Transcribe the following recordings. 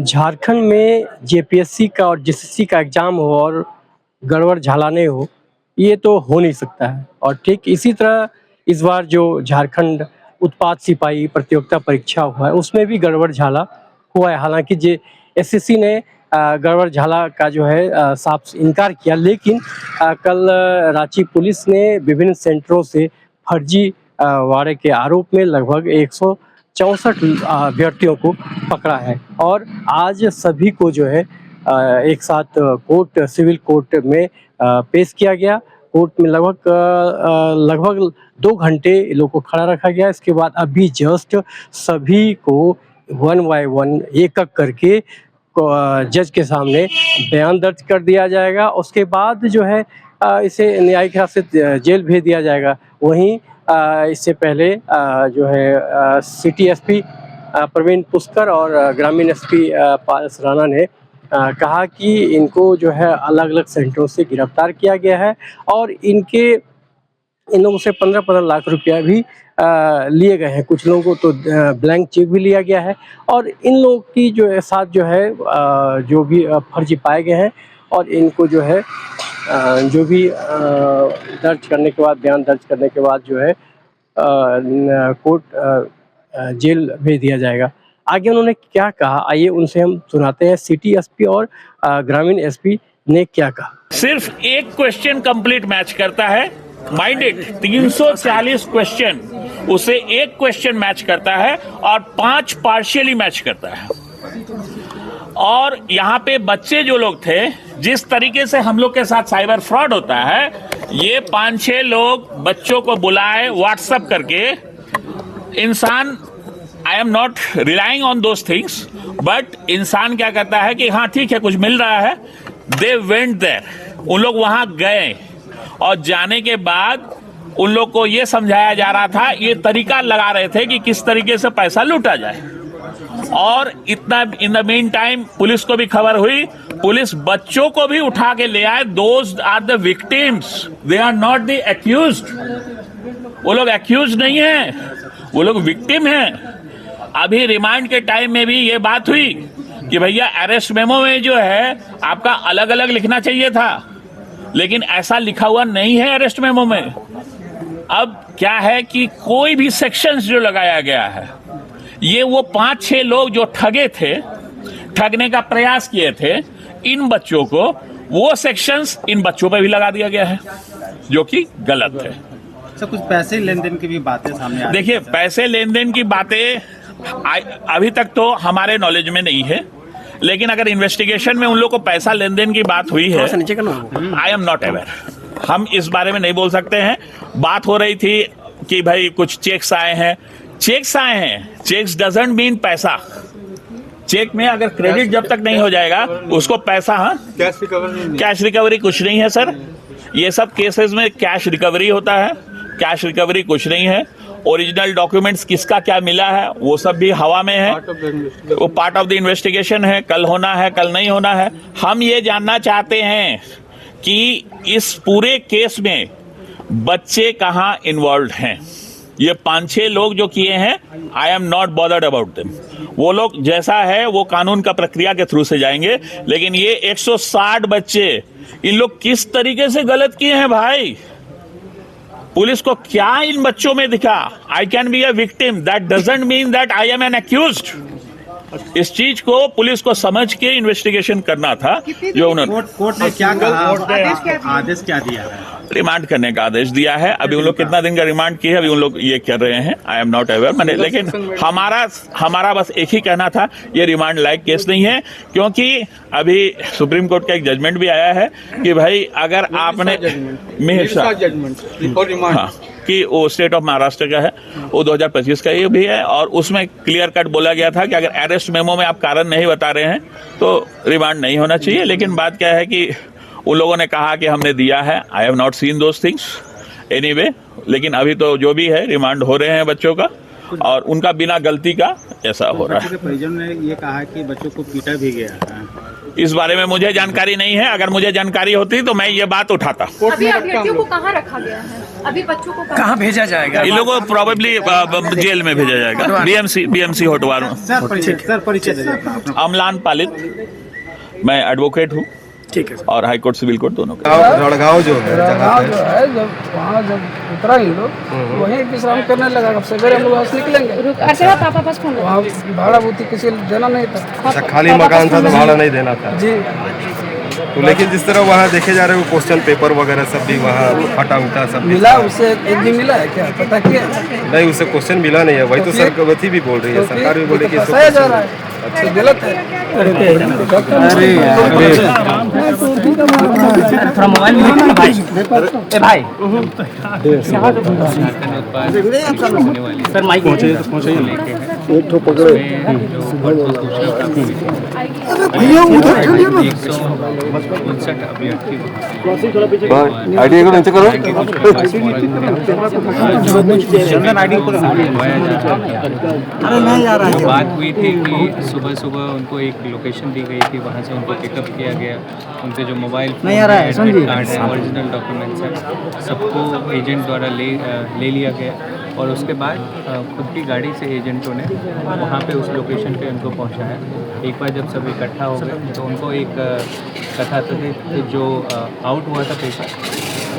झारखंड में जेपीएससी का और जेसीसी का एग्ज़ाम हो और गड़बड़ झालाने हो, ये तो हो नहीं सकता है। और ठीक इसी तरह इस बार जो झारखंड उत्पाद सिपाही प्रतियोगिता परीक्षा हुआ है, उसमें भी गड़बड़ झाला हुआ है। हालाँकि जे एसएससी ने गड़बड़ झाला का जो है साफ इनकार किया, लेकिन कल रांची पुलिस ने विभिन्न सेंटरों से फर्जी वाड़े के आरोप में लगभग 164 अभ्यर्थियों को पकड़ा है और आज सभी को जो है एक साथ सिविल कोर्ट में पेश किया गया। कोर्ट में लगभग 2 घंटे लोगों को खड़ा रखा गया। इसके बाद अभी जस्ट सभी को 1 बाय 1 एक करके जज के सामने बयान दर्ज कर दिया जाएगा। उसके बाद जो है इसे न्यायिक हिरासत से जेल भेज दिया जाएगा। वहीं इससे पहले जो है सिटी एसपी प्रवीण पुष्कर और ग्रामीण एसपी पारस राणा ने कहा कि इनको जो है अलग अलग सेंटरों से गिरफ्तार किया गया है और इन लोगों से 15-15 लाख रुपया भी लिए गए हैं। कुछ लोगों को तो ब्लैंक चेक भी लिया गया है और इन लोगों की जो है साथ जो है जो भी फर्जी पाए गए हैं और इनको जो है जो भी दर्ज करने के बाद बयान दर्ज करने के बाद जो है कोर्ट जेल भेज दिया जाएगा। आगे उन्होंने क्या कहा, आइए उनसे हम सुनाते हैं। सिटी एसपी और ग्रामीण एसपी ने क्या कहा। सिर्फ एक क्वेश्चन कंप्लीट मैच करता है, माइंडेड 340 क्वेश्चन, उसे एक क्वेश्चन मैच करता है और 5 पार्शियली मैच करता है। और यहाँ पे बच्चे जो लोग थे, जिस तरीके से हम लोग के साथ साइबर फ्रॉड होता है, ये 5-6 लोग बच्चों को बुलाए व्हाट्सएप करके। इंसान, I am not relying on those things, but इंसान क्या करता है कि हाँ ठीक है कुछ मिल रहा है, दे वेंट देयर, उन लोग वहां गए और जाने के बाद उन लोग को ये समझाया जा रहा था, ये तरीका लगा रहे थे कि किस तरीके से पैसा लूटा जाए। और इतना in the mean time police को भी खबर हुई, पुलिस बच्चों को भी उठा के ले आए। Those are the victims, they are not the accused. वो लोग एक्यूज नहीं है, वो लोग विक्टिम हैं। अभी रिमांड के टाइम में भी ये बात हुई कि भैया अरेस्ट मेमो में जो है आपका अलग अलग लिखना चाहिए था, लेकिन ऐसा लिखा हुआ नहीं है अरेस्ट मेमो में। अब क्या है कि कोई भी सेक्शंस जो लगाया गया है, ये वो 5-6 लोग जो ठगे थे, ठगने का प्रयास किए थे इन बच्चों को, वो सेक्शंस इन बच्चों पे भी लगा दिया गया है, जो कि गलत है। सर कुछ पैसे लेन देन की भी बातें सामने आ रही हैं। देखिए, पैसे लेन देन की बातें अभी तक तो हमारे नॉलेज में नहीं है, लेकिन अगर इन्वेस्टिगेशन में उन लोग को पैसा लेन देन की बात हुई है, आई एम नॉट अवेयर। हम इस बारे में नहीं बोल सकते हैं। बात हो रही थी कि भाई कुछ चेक्स आए हैं, चेक्स आए हैं, चेक्स डजंट मीन पैसा। चेक में अगर क्रेडिट जब तक नहीं हो जाएगा उसको पैसा, हाँ कैश रिकवरी कुछ नहीं है सर। ये सब केसेस में कैश रिकवरी होता है, कैश रिकवरी कुछ नहीं है। ओरिजिनल डॉक्यूमेंट्स किसका क्या मिला है वो सब भी हवा में है, वो पार्ट ऑफ द इन्वेस्टिगेशन है। कल होना है, कल नहीं होना है। हम ये जानना चाहते हैं कि इस पूरे केस में बच्चे कहाँ इन्वॉल्व हैं। ये 5-6 लोग जो किए हैं, I am not bothered about them. वो लोग जैसा है वो कानून का प्रक्रिया के थ्रू से जाएंगे, लेकिन ये 160 बच्चे, इन लोग किस तरीके से गलत किए हैं भाई। पुलिस को क्या इन बच्चों में दिखा, I can be a victim, that doesn't mean that I am N accused. इस चीज को पुलिस को समझ के इन्वेस्टिगेशन करना था। जो उन्होंने कोर्ट ने क्या कहा, आदेश क्या दिया है? रिमांड करने का आदेश दिया है। अभी उन लोग कितना दिन का रिमांड किया है अभी उन लोग ये कर रहे हैं, आई एम नॉट अवेयर मैंने। लेकिन हमारा बस एक ही कहना था, ये रिमांड लायक केस नहीं है, क्योंकि अभी सुप्रीम कोर्ट का एक जजमेंट भी आया है कि भाई अगर आपने हाँ, कि वो स्टेट ऑफ महाराष्ट्र का है, वो 2025 का ये भी है, और उसमें क्लियर कट बोला गया था कि अगर अरेस्ट मेमो में आप कारण नहीं बता रहे हैं तो रिमांड नहीं होना चाहिए। लेकिन बात क्या है कि उन लोगों ने कहा कि हमने दिया है, I have not seen those things anyway. लेकिन अभी तो जो भी है रिमांड हो रहे हैं बच्चों का, और उनका बिना गलती का ऐसा हो रहा है। परिजन ने ये कहा कि बच्चों को पीटा भी गया है। इस बारे में मुझे जानकारी नहीं है, अगर मुझे जानकारी होती तो मैं ये बात उठाता। अभी अभ्यर्थियों को कहाँ रखा गया है? अभी बच्चों को कहाँ भेजा जाएगा? इन लोगों को प्रॉबेबली जेल में भेजा जाएगा, बीएमसी होटवार में। सर परिचय दीजिए अपना। अमलान पालित, मैं एडवोकेट हूँ, ठीक है सर। और हाई कोर्ट सिविल कोर्ट दोनों का। रड़गांव जो है जहाँ जो है जब वहाँ जब उतरा ही लोग वहीं विश्राम करने लगा। अब सवेरे हम लोग वहाँ से निकलेंगे। पापा पास फोन वहाँ भाड़ा भूति किसी देना नहीं था। अच्छा खाली मकान था तो भाड़ा नहीं देना था जी। तो लेकिन जिस तरह वहाँ देखे जा रहे हैं क्वेश्चन पेपर वगैरह सब भी वहाँ फटा उटा सब भी मिला उसे एक भी मिला है क्या पता किया? नहीं उसे क्वेश्चन मिला नहीं है। वही तो सरकारी भी बोल रही है, सरकार भी बोल रही है कि इसको फंसाया जा रहा है। अच्छा गलत है। थोड़ा मोबाइल में भाई ए भाई सर माइक आइडिया को नीचे करो। बात हुई थी कि सुबह सुबह उनको एक लोकेशन दी गई थी, वहाँ से उनको पिकअप किया गया। उनके जो मोबाइल फोन है, एडमिट कार्ड है, ओरिजिनल डॉक्यूमेंट्स है, सबको एजेंट द्वारा ले लिया गया। और उसके बाद खुद की गाड़ी से एजेंटों ने वहाँ पे उस लोकेशन पे उनको पहुँचाया। एक बार जब सब इकट्ठा हो गए तो उनको एक कथाकथित जो आउट हुआ था पेपर,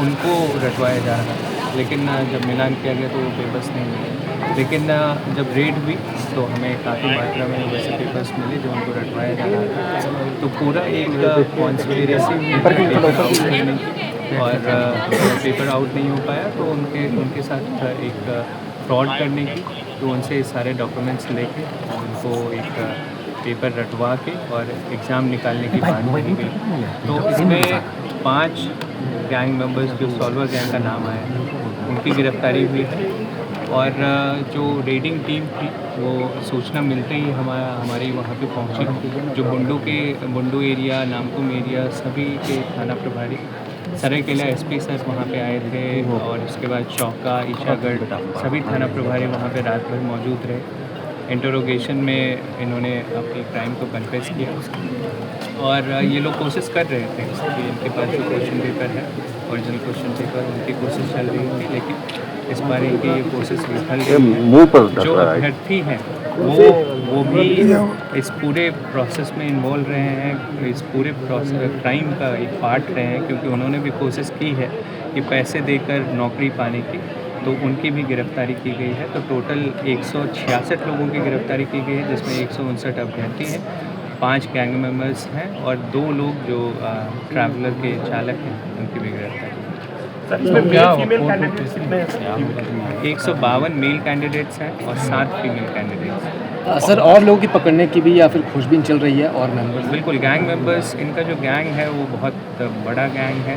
उनको रटवाया जा रहा था। लेकिन जब मिलान किया गया तो वो पेपर्स नहीं मिले। लेकिन जब रेड हुई तो हमें काफ़ी मात्रा में वैसे पेपर्स मिले जो उनको रटवाया जा रहा था। तो पूरा एक कॉन्स्पिरेसी और पेपर आउट नहीं हो पाया तो उनके साथ एक फ्रॉड करने की, तो उनसे सारे डॉक्यूमेंट्स लेके उनको एक पेपर रटवा के और एग्ज़ाम निकालने की बात कही गई। तो इसमें 5 गैंग मेंबर्स जो सॉल्वर गैंग का नाम आया है उनकी गिरफ्तारी हुई है। और जो रेडिंग टीम थी वो सूचना मिलते ही हमारी वहाँ पे पहुँची। जो बुंडू एरिया, नामकुम एरिया, सभी के थाना प्रभारी सरायकेला एसपी सर वहाँ पे आए थे। और उसके बाद चौका, ईशागढ़, सभी थाना प्रभारी वहाँ पे रात भर मौजूद रहे। इंटरोगेशन में इन्होंने अपनी क्राइम को कन्फेस किया। और ये लोग कोशिश कर रहे थे कि इनके पास जो क्वेश्चन पेपर है, ओरिजिनल क्वेश्चन पेपर, उनकी कोशिश चल रही थी। लेकिन इस बार इनकी ये कोशिश विफल रही। जो अभ्यर्थी हैं वो भी इस पूरे प्रोसेस में इन्वॉल्व रहे हैं, इस पूरे क्राइम का एक पार्ट रहे हैं, क्योंकि उन्होंने भी कोशिश की है कि पैसे देकर नौकरी पाने की। तो उनकी भी गिरफ्तारी की गई है। तो टोटल 166 लोगों की गिरफ्तारी की गई है, जिसमें 159 अभ्यर्थी हैं, 5 गैंग मेंबर्स हैं और 2 लोग जो ट्रैवलर के चालक हैं उनकी भी गिरफ्तारी। 152 मेल कैंडिडेट्स हैं और 7 फीमेल कैंडिडेट्स। सर और लोगों की पकड़ने की भी या फिर खोजबीन चल रही है और मेंबर्स? बिल्कुल, गैंग मेंबर्स, इनका जो गैंग है वो बहुत बड़ा गैंग है,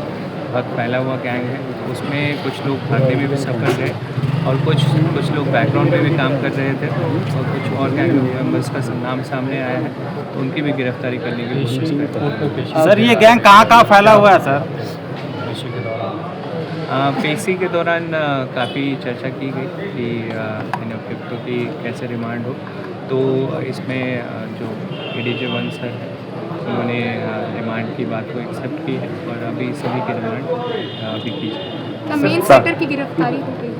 बहुत फैला हुआ गैंग है। उसमें कुछ लोग भागने में भी सफल रहे और कुछ लोग बैकग्राउंड में भी काम कर रहे थे। तो कुछ और गैंग मेंबर्स का नाम सामने आया है, तो उनकी भी गिरफ्तारी करने की कोशिश कर रहे हैं। सर ये गैंग कहाँ फैला हुआ है सर? पेशी के दौरान काफ़ी चर्चा की गई कि इन अभियुक्तों की कैसे रिमांड हो। तो इसमें जो एडीजे 1 सर हैं उन्होंने रिमांड की बात को एक्सेप्ट की है और अभी सभी की रिमांड अभी की जाए। मेन सेक्टर की गिरफ्तारी हो गई।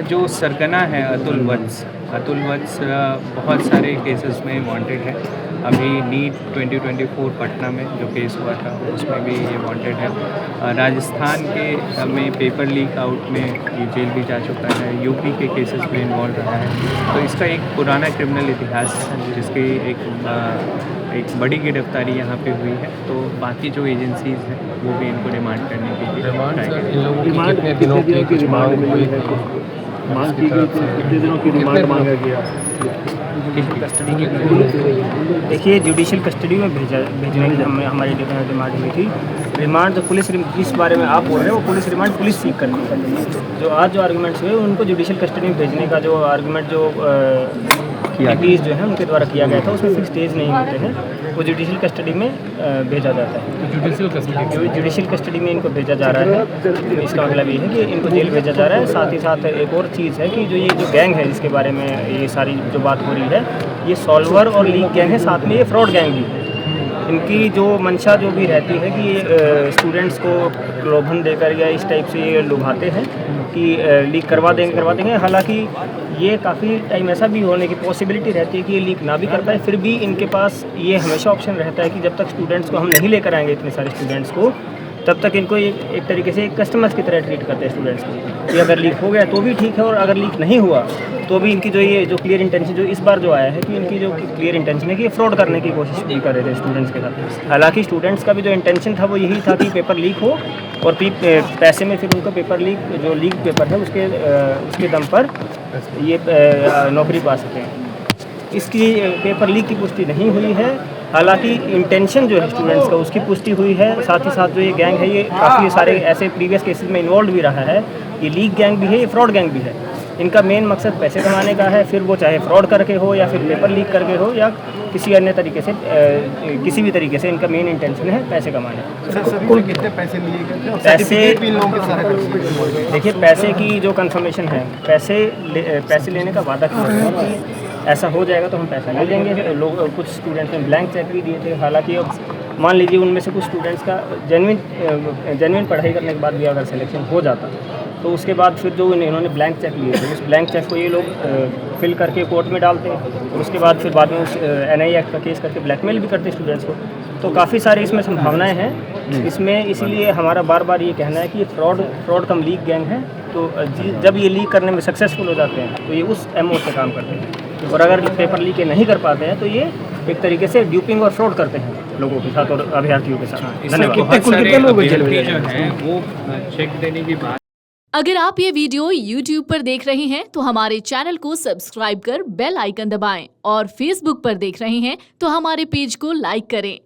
जो सरगना है अतुल वत्स बहुत सारे केसेस में वांटेड है। अभी नीट 2024 पटना में जो केस हुआ था उसमें भी ये वांटेड है। राजस्थान के में पेपर लीक आउट में ये जेल भी जा चुका है। यूपी के केसेस में इन्वॉल्व रहा है। तो इसका एक पुराना क्रिमिनल इतिहास है जिसकी एक बड़ी गिरफ्तारी यहाँ पे हुई है। तो बाकी जो एजेंसीज़ हैं वो भी इनको रिमांड करने के लिए ट्राई करेंगे। कितने दिनों की कुछ मांग हुई है? कितने दिनों की रिमांड मांगा गया? कस्टडी की देखिए, जुडिशियल कस्टडी में भेजने की हमारी डिमांड हुई थी। रिमांड तो पुलिस, जिस बारे में आप बोल रहे हैं वो पुलिस रिमांड पुलिस सीख करती है। जो आज जो आर्गूमेंट्स हुए उनको जुडिशियल कस्टडी में भेजने का जो आर्गूमेंट जो केस जो है उनके द्वारा किया गया था उसमें फिक्स डेज नहीं होते हैं, वो जुडिशियल कस्टडी में भेजा जाता है। जुडिशियल कस्टडी में इनको भेजा जा रहा है। तो इसका मतलब ये है कि इनको जेल भेजा जा रहा है। साथ ही साथ एक और चीज़ है कि जो ये जो गैंग है जिसके बारे में ये सारी जो बात हो रही है, ये सॉल्वर और लीक गैंग है, साथ में ये फ्रॉड गैंग भी है। इनकी जो मंशा जो भी रहती है कि स्टूडेंट्स को प्रलोभन देकर या इस टाइप से ये लुभाते हैं कि लीक करवा देंगे। हालांकि ये काफ़ी टाइम ऐसा भी होने की पॉसिबिलिटी रहती है कि ये लीक ना भी कर पाए, फिर भी इनके पास ये हमेशा ऑप्शन रहता है कि जब तक स्टूडेंट्स को हम नहीं लेकर आएंगे, इतने सारे स्टूडेंट्स को, तब तक इनको एक तरीके से कस्टमर्स की तरह ट्रीट करते हैं स्टूडेंट्स को कि अगर लीक हो गया तो भी ठीक है, और अगर लीक नहीं हुआ तो भी इनकी जो क्लियर इंटेंशन जो इस बार जो आया है कि इनकी जो क्लियर इंटेंशन है कि ये फ्रॉड करने की कोशिश भी कर रहे थे स्टूडेंट्स के साथ। हालांकि स्टूडेंट्स का भी जो इंटेंशन था वो यही था कि पेपर लीक हो और पैसे में फिर उनको पेपर लीक जो लीक पेपर है उसके दम पर ये नौकरी पा सकें। इसकी पेपर लीक की पुष्टि नहीं हुई है, हालांकि इंटेंशन जो है स्टूडेंट्स का उसकी पुष्टि हुई है। साथ ही साथ जो ये गैंग है ये काफ़ी सारे ऐसे प्रीवियस केसेस में इन्वॉल्व भी रहा है। ये लीक गैंग भी है, ये फ्रॉड गैंग भी है। इनका मेन मकसद पैसे कमाने का है, फिर वो चाहे फ्रॉड करके हो या फिर पेपर लीक करके हो या किसी अन्य तरीके से किसी भी तरीके से इनका मेन इंटेंशन है पैसे कमाने। कुल कितने पैसे लिए गए? देखिए, पैसे की जो कंफर्मेशन है, पैसे लेने का वादा किया गया कि ऐसा हो जाएगा तो हम पैसा ले लेंगे। लोग कुछ स्टूडेंट्स ने ब्लैंक चेक भी दिए थे। हालांकि अब मान लीजिए उनमें से कुछ स्टूडेंट्स का जेन्युइन पढ़ाई करने के बाद भी अगर सिलेक्शन हो जाता तो उसके बाद फिर जो इन्होंने ब्लैंक चेक लिए थे उस ब्लैंक चेक को ये लोग फिल करके कोर्ट में डालते हैं और उसके बाद फिर बाद में उस NIA एक्ट का केस करके ब्लैकमेल भी करते स्टूडेंट्स को। तो काफ़ी सारी इसमें संभावनाएं हैं इसमें, इसीलिए हमारा बार बार ये कहना है कि ये फ्रॉड कम लीक गैंग है। तो जब ये लीक करने में सक्सेसफुल हो जाते हैं तो ये उस MO से काम करते हैं, और अगर पेपर लीक नहीं कर पाते हैं तो ये एक तरीके से ड्यूपिंग और फ्रॉड करते हैं लोगों के साथ और अभ्यर्थियों के साथ। धन्यवाद। कितने लोग हैं वो चेक देने की बात। अगर आप ये वीडियो YouTube पर देख रहे हैं तो हमारे चैनल को सब्सक्राइब कर बेल आइकन दबाएं, और Facebook पर देख रहे हैं तो हमारे पेज को लाइक करें।